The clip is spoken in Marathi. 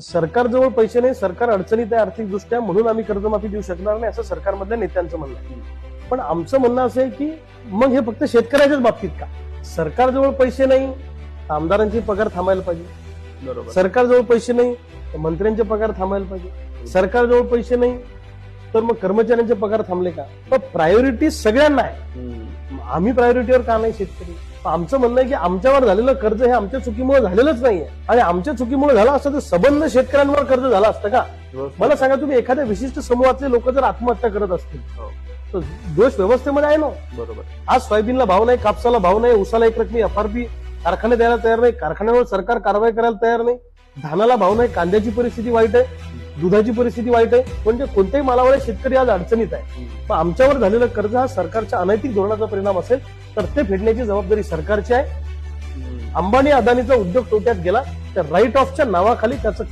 सरकारजवळ पैसे नाही, सरकार अडचणीत आहे आर्थिकदृष्ट्या, म्हणून आम्ही कर्जमाफी देऊ शकणार नाही असं सरकारमधल्या नेत्यांचं म्हणणं आहे. पण आमचं म्हणणं असं आहे की मग हे फक्त शेतकऱ्याच्याच बाबतीत का? सरकारजवळ पैसे नाही, आमदारांचे पगार थांबायला पाहिजे. बरोबर. सरकारजवळ पैसे नाही, तर मंत्र्यांचे पगार थांबायला पाहिजे. सरकारजवळ पैसे नाही, तर मग कर्मचाऱ्यांचे पगार थांबले का? पण प्रायोरिटी सगळ्यांना आहे. आम्ही प्रायोरिटीवर का नाही शेतकरी? आमचं म्हणणं आहे की आमच्यावर झालेलं कर्ज हे आमच्या चुकीमुळे झालेलंच नाहीये, आणि आमच्या चुकीमुळे झालं असतं तर सबंध शेतकऱ्यांवर कर्ज झालं असतं का? मला सांगा, तुम्ही एखाद्या विशिष्ट समूहातले लोक जर आत्महत्या करत असतील तर दोष व्यवस्थेमध्ये आहे ना. बरोबर. आज सोयाबीनला भाव नाही, कापसाला भाव नाही, उसाला एक रकमी FRP कारखाने द्यायला तयार नाही, कारखान्यावर सरकार कारवाई करायला तयार नाही, धानाला भाव नाही, कांद्याची परिस्थिती वाईट आहे, दुधाची परिस्थिती वाईट आहे, म्हणजे कोणत्याही मालावर शेतकरी आज अडचणीत आहे. पण आमच्यावर झालेलं कर्ज हा सरकारच्या अनैतिक धोरणाचा परिणाम असेल तर ते फेडण्याची जबाबदारी सरकारची आहे. अंबानी अदानीचा उद्योग तोट्यात गेला तर राईट ऑफच्या नावाखाली त्याचं